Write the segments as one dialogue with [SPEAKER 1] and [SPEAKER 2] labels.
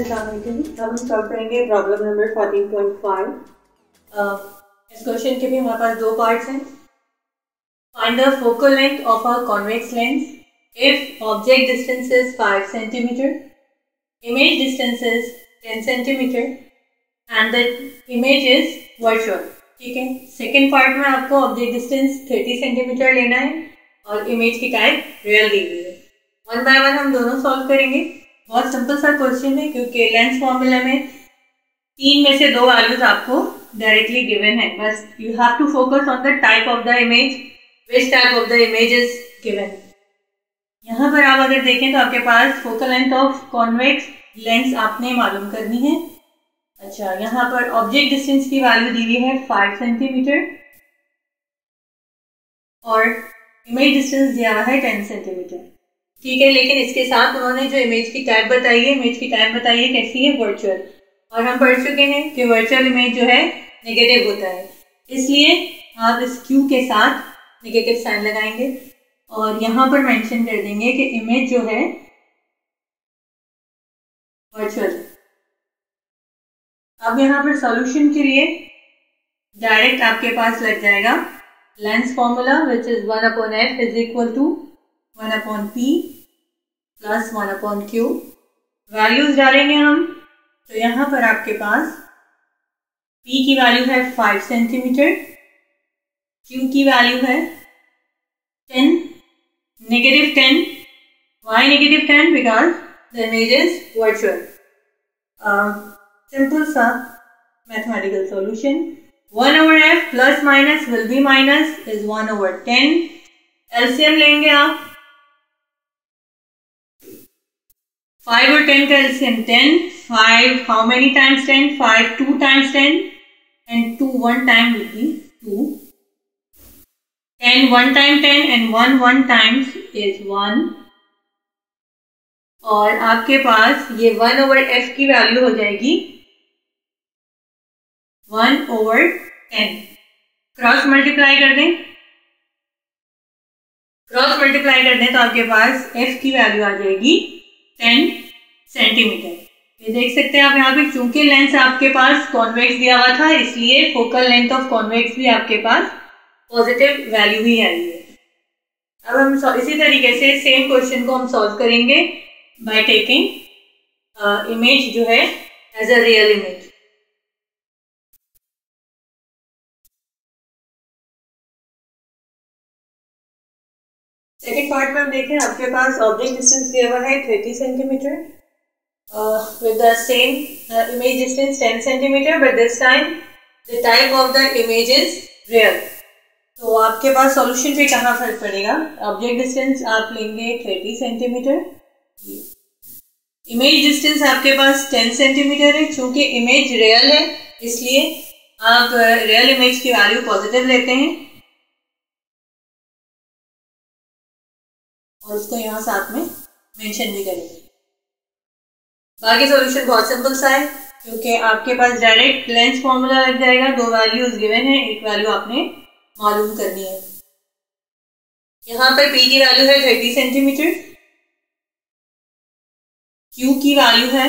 [SPEAKER 1] अस्सलाम वालेकुम। अब हम सॉल्व करेंगे प्रॉब्लम नंबर 14.5। इस क्वेश्चन के भी हमारे पास दो पार्ट्स हैं। Find the focal length of a convex lens if object distance is 5 centimetre, image distance is 10 centimetre and the image is virtual. ठीक है, सेकेंड पार्ट में आपको ऑब्जेक्ट डिस्टेंस 30 सेंटीमीटर लेना है और इमेज की टाइप रियल दी हुई है। वन बाय वन हम दोनों सॉल्व करेंगे। बहुत सिंपल सा क्वेश्चन है क्योंकि लेंस फॉर्मूला में 3 में से 2 वैल्यूज आपको डायरेक्टली गिवन है। बस you have to focus on the type of the image, which type of the image is given. यहाँ पर आप अगर देखें तो आपके पास focal length of convex lens आपने मालूम करनी है। अच्छा, यहाँ पर ऑब्जेक्ट डिस्टेंस की वैल्यू दी हुई है 5 सेंटीमीटर और इमेज डिस्टेंस दिया हुआ है 10 सेंटीमीटर। ठीक है, लेकिन इसके साथ उन्होंने जो इमेज की टाइप बताई है, इमेज की टाइप बताई है कैसी है, वर्चुअल। और हम पढ़ चुके हैं कि वर्चुअल इमेज जो है नेगेटिव होता है, इसलिए आप इस क्यू के साथ नेगेटिव साइन लगाएंगे और यहाँ पर मेंशन कर देंगे कि इमेज जो है वर्चुअल। अब यहाँ पर सॉल्यूशन के लिए डायरेक्ट आपके पास लग जाएगा lens formula which is 1/f is equal to 1/p plus 1/q। Values डालेंगे हम, तो यहाँ पर आपके पास p की वैल्यू है 5 सेंटीमीटर, q की वैल्यू है 10, -10। Why -10? Because the image is virtual. Simple सा mathematical solution. 1/f plus minus will be minus is 1/10. LCM लेंगे आप, 5 और 10 का LCM 10. 5 how many times 10? 5 2 times 10 and 2 1 time will be 2. 10 1 time 10 and 1 1 times is 1. और आपके पास ये 1/f की value हो जाएगी 1/10। क्रॉस मल्टीप्लाई कर दें, तो आपके पास f की वैल्यू आ जाएगी 10 सेंटीमीटर। ये देख सकते हैं आप यहाँ पे, चूंकि लेंस आपके पास कॉन्वेक्स दिया हुआ था इसलिए फोकल लेंथ ऑफ कॉन्वेक्स भी आपके पास पॉजिटिव वैल्यू ही आई है। अब हम इसी तरीके से सेम क्वेश्चन को हम सॉल्व करेंगे बाय टेकिंग इमेज जो है as a real image. Second part में हम देखें, आपके पास ऑब्जेक्ट डिस्टेंस दिया हुआ है 30 centimetre with the same image distance 10 centimeter, but this time the type of the image is real. तो आपके पास सॉल्यूशन पे कहाँ फर्क पड़ेगा। ऑब्जेक्ट डिस्टेंस आप लेंगे 30 सेंटीमीटर, इमेज डिस्टेंस आपके पास 10 सेंटीमीटर है। चूंकि इमेज रियल है इसलिए आप रियल इमेज की वैल्यू पॉजिटिव लेते हैं और उसको यहाँ साथ में मेंशन भी करेंगे। बाकी सॉल्यूशन बहुत सिंपल सा है क्योंकि आपके पास डायरेक्ट लेंस फॉर्मूला लग जाएगा। 2 वैल्यूज गिवन है, एक वैल्यू आपने मालूम करनी है। यहाँ पर p की वैल्यू है 30 सेंटीमीटर, q की वैल्यू है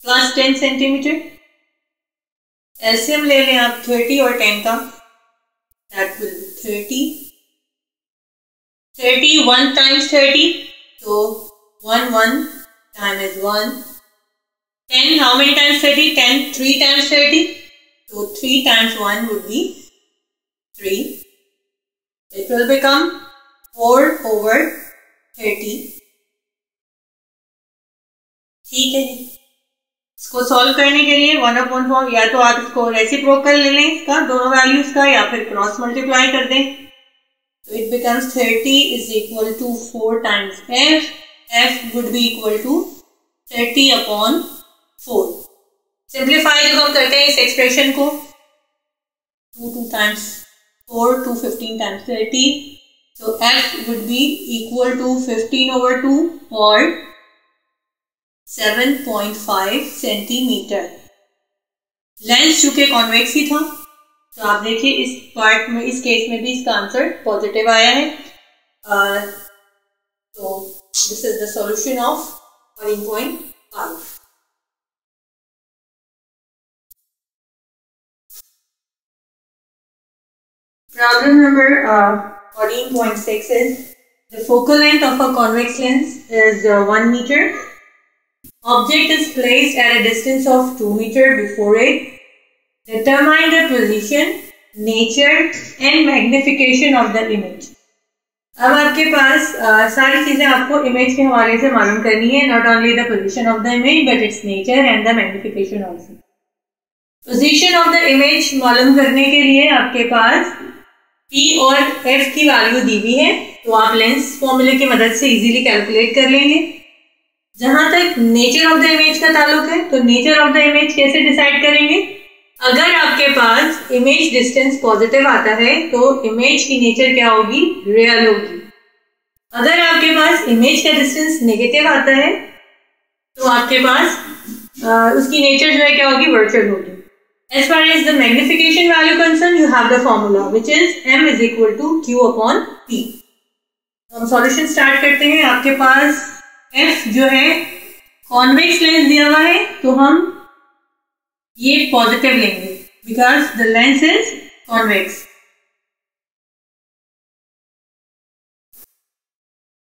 [SPEAKER 1] प्लस 10 सेंटीमीटर। एलसीएम ले लें आप 30 और 10 का, that will be 30 1 times 30, so 1 1 time is 1. 10 how many times 30? 10 3 times 30, so 3 times 1 would be 3. It will become 4/30. ठीक है जी, इसको सॉल्व करने के लिए 1/4 या तो आप इसको रेसिप्रोकल ले लें इसका, दोनों वैल्यूज का, या फिर क्रॉस मल्टीप्लाई कर दें। So it becomes 30 is equal to 4 times f. f would be equal to 30/4. Simplify जब हम करते हैं इस एक्सप्रेशन को, 2 times 4 to 15 times 30. So f would be equal to 15/2 or 7.5 centimetre. Lens चूंकि कॉन्वेक्स ही था तो आप देखिए इस पार्ट में, इस केस में भी इसका आंसर पॉजिटिव आया है। तो this is the solution of 14.5। Problem number 14.6 is the focal length of a convex lens is 1 meter. Object is placed at a distance of 2 meter before it. Determine the position, nature and magnification of the image. अब आपके पास सारी चीजें आपको image के हवाले से मालूम करनी है. Not only the position of the image but it's nature and the magnification also. Position of the image मालूम करने के लिए आपके पास P और F की वैल्यू दी हुई है, तो आप लेंस फॉर्मूले की मदद से इजीली कैलकुलेट कर लेंगे. जहां तक नेचर ऑफ द इमेज का ताल्लुक है, तो नेचर ऑफ द इमेज कैसे डिसाइड करेंगे? अगर आपके पास इमेज डिस्टेंस पॉजिटिव आता है तो इमेज की नेचर क्या होगी? रियल होगी. अगर आपके पास इमेज का डिस्टेंस नेगेटिव आता है तो आपके पास उसकी नेचर जो है क्या होगी? वर्चुअल होगी. As far as the magnification value concerned, you have the formula which is m is equal to q upon p. तो हम सॉल्यूशन स्टार्ट करते हैं. आपके पास f जो है कॉन्वेक्स लेंस दिया हुआ है, तो हम ये पॉजिटिव लेंगे because the lens is convex.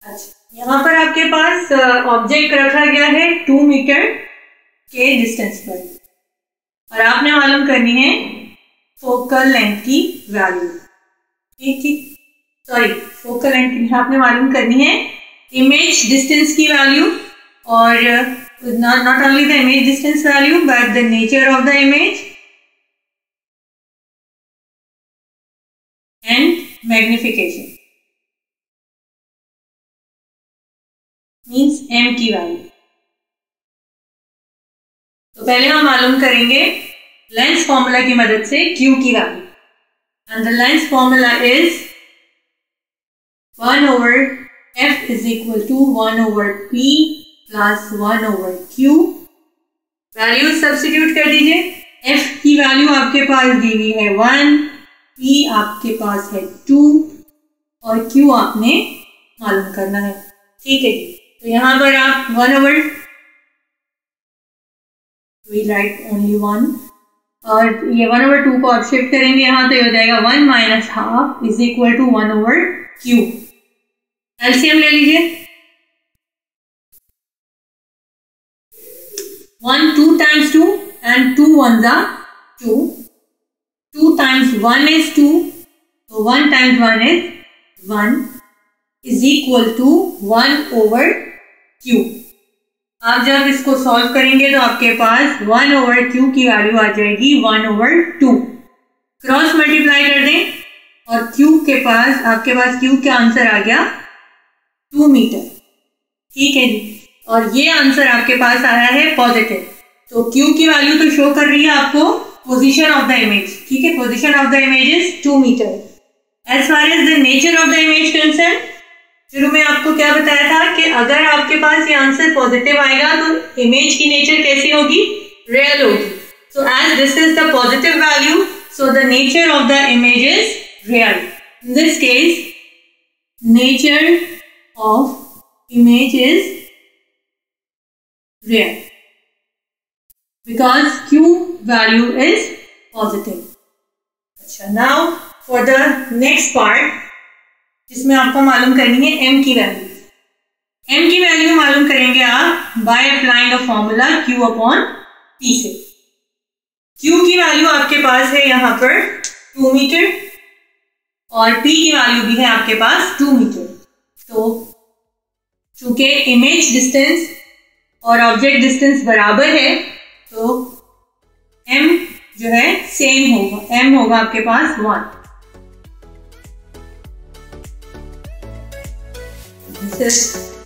[SPEAKER 1] अच्छा, यहाँ पर आपके पास ऑब्जेक्ट रखा गया है 2 मीटर के डिस्टेंस पर और आपने मालूम करनी है फोकल लेंथ की वैल्यू. ठीक, सॉरी, फोकल लेंथ की आपने मालूम करनी है इमेज डिस्टेंस की वैल्यू और not only the image distance value but the nature of the image and magnification means m की वैल्यू. तो पहले हम मालूम करेंगे लेंस फॉर्मूला की मदद से Q की value. And the lens formula is 1 over F is equal to 1 over P plus 1 over Q. Value substitute कर दीजिए. F की वैल्यू आपके पास दी हुई है 1, P आपके पास है 2 और Q आपने मालूम करना है. ठीक है जी. तो यहाँ पर आप 1 over we write only 1 और ये 1 over 2 को आप शिफ्ट करेंगे यहाँ, तो ये हो जाएगा 1 minus half is equal to 1 over Q. LCM ले लीजिए. 1 2 times 2 and 2 1s are 2. 2 times 1 is 2, so 1 times 1 is 1 is equal to 1 over Q. आप जब इसको सॉल्व करेंगे तो आपके पास 1 over Q की वैल्यू आ जाएगी 1 over 2. क्रॉस मल्टीप्लाई कर दें और Q के पास आपके पास Q का आंसर आ गया 2 मीटर. ठीक है जी. और ये आंसर आपके पास आया है पॉजिटिव. तो Q की वैल्यू तो शो कर रही है आपको पोजीशन ऑफ द इमेज. ठीक है, position of the image is 2 metre. As far as the nature of the image concern, शुरू में आपको क्या बताया था कि अगर आपके पास ये आंसर पॉजिटिव आएगा तो इमेज की नेचर कैसी होगी? रियल होगी. So as this is the positive value, so the nature of the image is real. In this case nature of image is real because Q value is positive. अच्छा, now for the next part जिसमें आपको मालूम करनी है m की value. m की value मालूम करेंगे आप by applying the formula Q upon P से. Q की वैल्यू आपके पास है यहाँ पर 2 मीटर और P की वैल्यू भी है आपके पास 2 मीटर. तो चूंकि इमेज डिस्टेंस और ऑब्जेक्ट डिस्टेंस बराबर है तो m जो है सेम होगा. m होगा आपके पास 1. This is